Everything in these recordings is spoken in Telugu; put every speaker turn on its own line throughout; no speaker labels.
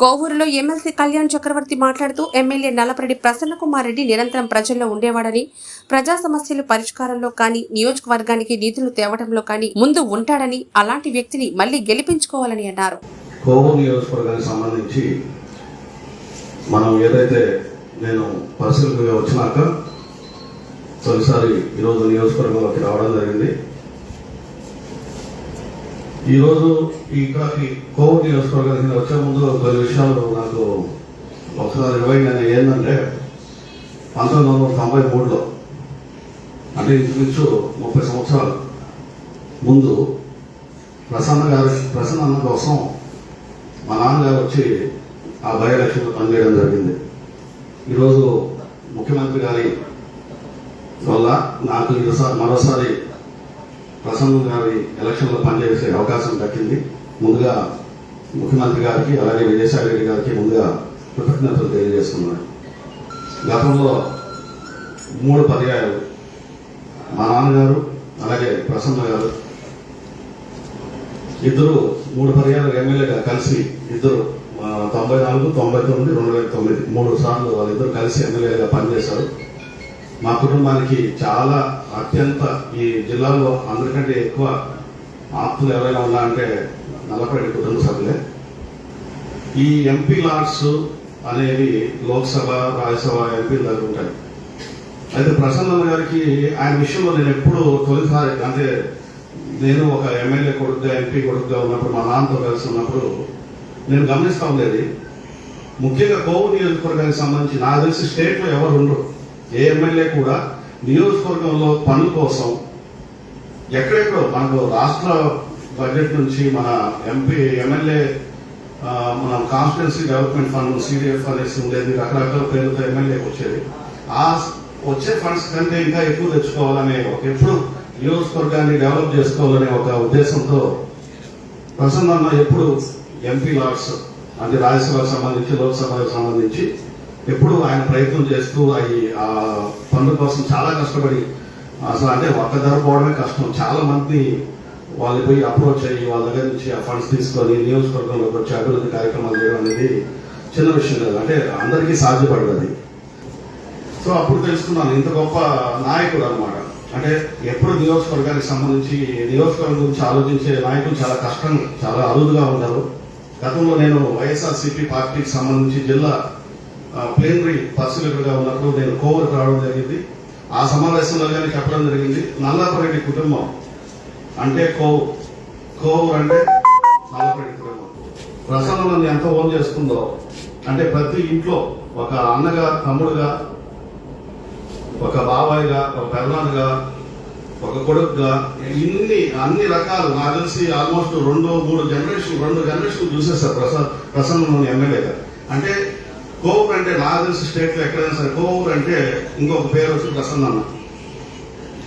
కోవూరులో ఎమ్మెల్సీ కళ్యాణ్ చక్రవర్తి మాట్లాడుతూ ఎమ్మెల్యే నల్లపరెడ్డి ప్రసన్న కుమార్ రెడ్డి నిరంతరం ప్రజల్లో ఉండేవాడని, ప్రజా సమస్యలు పరిష్కారంలో కానీ, నియోజకవర్గానికి నిధులు తేవడంలో కానీ ముందు ఉంటాడని, అలాంటి వ్యక్తిని మళ్లీ గెలిపించుకోవాలని అన్నారు.
కోవూరు నియోజకవర్గానికి సంబంధించి మనం ఏదైతే నేను పరిశీలనగా వచ్చినాక తొలిసారి ఈరోజు నియోజకవర్గంలోకి రావడం జరిగింది. ఈరోజు ఈ కోవూరు నియోజకవర్గానికి వచ్చే ముందు కొన్ని విషయాలు నాకు ఒకసారి రివైండ్ ఏంటంటే 1993లో అంటే ఇంచుమించు 30 సంవత్సరాలు ముందు ప్రసన్న అన్న కోసం మా నాన్నగారు వచ్చి ఆ బై ఎలక్షన్లో పనిచేయడం జరిగింది. ఈరోజు ముఖ్యమంత్రి గారి వల్ల నాకు మరోసారి ప్రసన్న గారి ఎలక్షన్లో పనిచేసే అవకాశం దక్కింది. ముందుగా ముఖ్యమంత్రి గారికి అలాగే విజయసాయి రెడ్డి గారికి ముందుగా కృతజ్ఞతలు తెలియజేస్తున్నాను. గతంలో 3 పర్యాయాలు మా నాన్నగారు అలాగే ప్రసన్న గారు ఇద్దరు 3 పర్యాయాలు ఎమ్మెల్యేగా కలిసి ఇద్దరు 94, 99, 2009 3 సార్లు వాళ్ళిద్దరు కలిసి ఎమ్మెల్యేగా పనిచేశారు. మా కుటుంబానికి చాలా అత్యంత ఈ జిల్లాలో అందరికంటే ఎక్కువ ఆప్తులు ఎవరైనా ఉన్నారంటే నల్లపరెడ్డి కుటుంబ సభ్యులే. ఈ ఎంపీ లాట్స్ అనేవి లోక్సభ, రాజ్యసభ ఎంపీల దగ్గర ఉంటాయి. అయితే ప్రసన్న గారికి ఆయన విషయంలో నేను ఎప్పుడు తొలిసారి అంటే నేను ఒక ఎమ్మెల్యే కొడుకుగా ఎంపీ కొడుకుగా ఉన్నప్పుడు మా నాన్నతో కలిసి ఉన్నప్పుడు నేను గమనిస్తూ ఉండేది. ముఖ్యంగా కోవూరు నియోజకవర్గానికి సంబంధించి నాకు తెలిసి స్టేట్లో ఎవరు ఉండరు, ఏ ఎమ్మెల్యే కూడా నియోజకవర్గంలో పనుల కోసం ఎక్కడెక్కడో మనకు రాష్ట్ర బడ్జెట్ నుంచి మన ఎమ్మెల్యే మన కాన్స్టిట్యున్సీ డెవలప్మెంట్ ఫండ్ CDF అనేసి ఉండేది, రకరకాల పేర్లతో ఎమ్మెల్యేకి వచ్చేది. ఆ వచ్చే ఫండ్స్ కంటే ఇంకా ఎక్కువ తెచ్చుకోవాలనే ఎప్పుడు నియోజకవర్గాన్ని డెవలప్ చేసుకోవాలనే ఒక ఉద్దేశంతో ప్రసన్న అన్న ఎప్పుడు ఎంపీ లాట్స్ అంటే రాజ్యసభకు సంబంధించి లోక్సభకు సంబంధించి ఎప్పుడు ఆయన ప్రయత్నం చేస్తూ ఆ పనుల కోసం చాలా కష్టపడి అసలు అంటే ఒక్క ధర పోవడమే కష్టం. చాలా మంది వాళ్ళు పోయి అప్రోచ్ అయ్యి వాళ్ళ దగ్గర నుంచి ఆ ఫండ్స్ తీసుకొని నియోజకవర్గంలోకి వచ్చి అభివృద్ధి కార్యక్రమాలు చేయడం అనేది చిన్న విషయం కాదు, అంటే అందరికీ సాధ్యపడదు అది. సో అప్పుడు తెలుసుకున్నాను ఇంత గొప్ప నాయకుడు అనమాట. అంటే ఎప్పుడు నియోజకవర్గానికి సంబంధించి నియోజకవర్గం గురించి ఆలోచించే నాయకులు చాలా కష్టం, చాలా అరుదుగా ఉన్నారు. గతంలో నేను వైఎస్ఆర్సీపీ పార్టీకి సంబంధించి జిల్లా ప్లేనరీ పరిశీలకుడిగా ఉన్నప్పుడు నేను కోవూరుకు రావడం జరిగింది. ఆ సమావేశంలో కానీ చెప్పడం జరిగింది, నల్లపరెడ్డి కుటుంబం అంటే కోవూరు అంటే నల్లపరెడ్డి కుటుంబం. ప్రసన్న నన్ను ఎంత ఓన్ చేసుకుందో అంటే ప్రతి ఇంట్లో ఒక అన్నగా, తమ్ముడుగా, ఒక బాబాయ్గా, ఒక పెదనాన్నగా, ఒక కొడుకుగా అన్ని రకాలు నాకు తెలిసి ఆల్మోస్ట్ 2 జనరేషన్ చూసేస్తారు ప్రసన్న ఎమ్మెల్యేగా. అంటే కోవూరు అంటే నాకు తెలిసి స్టేట్లో ఎక్కడైనా సరే కోవూరు అంటే ఇంకొక పేరు వచ్చి ప్రసన్న అన్న.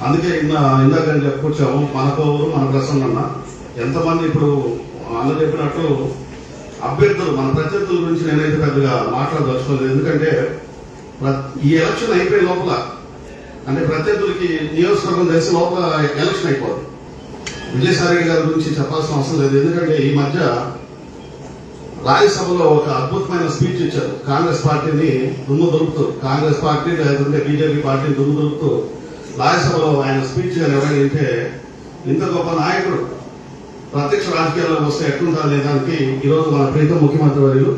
అందుకే ఇందాక చెప్పుకొచ్చాము మన కోవూరు మన ప్రసన్న అన్న. ఎంతమంది ఇప్పుడు అన్న చెప్పినట్టు అభ్యర్థులు మన ప్రత్యర్థుల గురించి నేనైతే పెద్దగా మాట్లాడదలుచుకోలేదు. ఎందుకంటే ఈ ఎలక్షన్ అయిపోయే లోపల అంటే ప్రత్యర్థులకి నియోజకవర్గం తెలిసే లోపల ఎలక్షన్ అయిపోతుంది. విజయసాయి రెడ్డి గారి గురించి చెప్పాల్సిన అవసరం లేదు. ఎందుకంటే ఈ మధ్య రాజ్యసభలో ఒక అద్భుతమైన స్పీచ్ ఇచ్చారు. కాంగ్రెస్ పార్టీని దుమ్ము దులుపుతూ, కాంగ్రెస్ పార్టీ లేదంటే బీజేపీ పార్టీని దుమ్ము దులుపుతూ రాజ్యసభలో ఆయన స్పీచ్ ఎవరైనా వింటే ఇంత గొప్ప నాయకుడు ప్రత్యక్ష రాజకీయాల్లోకి వస్తే ఎట్లుంటారనే దానికి ఈరోజు మన ప్రీతం ముఖ్యమంత్రి వర్యులు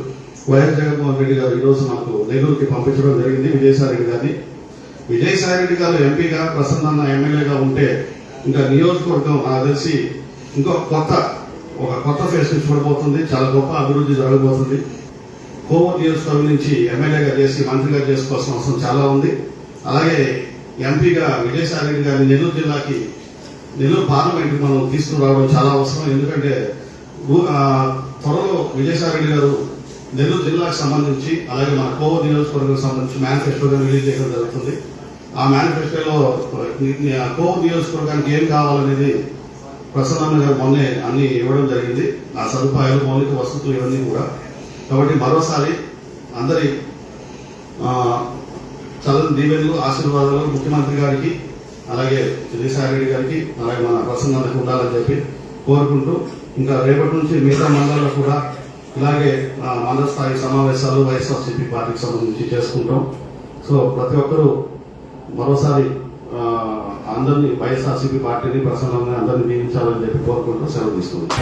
వైఎస్ జగన్మోహన్ రెడ్డి గారు ఈరోజు మనకు నెల్లూరుకి పంపించడం జరిగింది విజయసాయి రెడ్డి గారిని. విజయసాయి రెడ్డి గారు ఎంపీగా, ప్రసన్న ఎమ్మెల్యేగా ఉంటే ఇంకా నియోజకవర్గం నాకు తెలిసి ఒక కొత్త ఫేస్ నుంచి పడిపోతుంది. చాలా గొప్ప అభివృద్ధి జరగబోతుంది. కోవూరు నియోజకవర్గం నుంచి ఎమ్మెల్యేగా చేసి మంత్రిగా చేసుకోవాల్సిన అవసరం చాలా ఉంది. అలాగే ఎంపీగా విజయసాయి రెడ్డి గారిని నెల్లూరు జిల్లాకి, నెల్లూరు పార్లమెంట్కి మనం తీసుకురావడం చాలా అవసరం. ఎందుకంటే త్వరలో విజయసాయి రెడ్డి గారు నెల్లూరు జిల్లాకు సంబంధించి అలాగే మన కోవూరు నియోజకవర్గం సంబంధించి మేనిఫెస్టోగా రిలీజ్ చేయడం జరుగుతుంది. ఆ మేనిఫెస్టోలో కోవూరు నియోజకవర్గానికి ఏం కావాలనేది ప్రసన్న గారు మొన్నే అన్ని ఇవ్వడం జరిగింది. ఆ సదుపాయాలు, మౌలిక వసతులు ఇవన్నీ కూడా. కాబట్టి మరోసారి అందరి చల్లని దీవెనలు, ఆశీర్వాదాలు ముఖ్యమంత్రి గారికి అలాగే విజయసాయి రెడ్డి గారికి అలాగే మన ప్రసన్నకు ఉండాలని చెప్పి కోరుకుంటూ ఇంకా రేపటి నుంచి మిగతా మండలాల్లో కూడా ఇలాగే మండల స్థాయి సమావేశాలు వైఎస్ఆర్సీపీ పార్టీకి సంబంధించి చేసుకుంటాం. సో ప్రతి ఒక్కరూ మరోసారి అందరినీ వైఎస్ఆర్సీపీ పార్టీని ప్రసన్నంగా అందరినీ దీవించాలని చెప్పి కోరుకుంటూ సెలవు తీసుకుంటాం.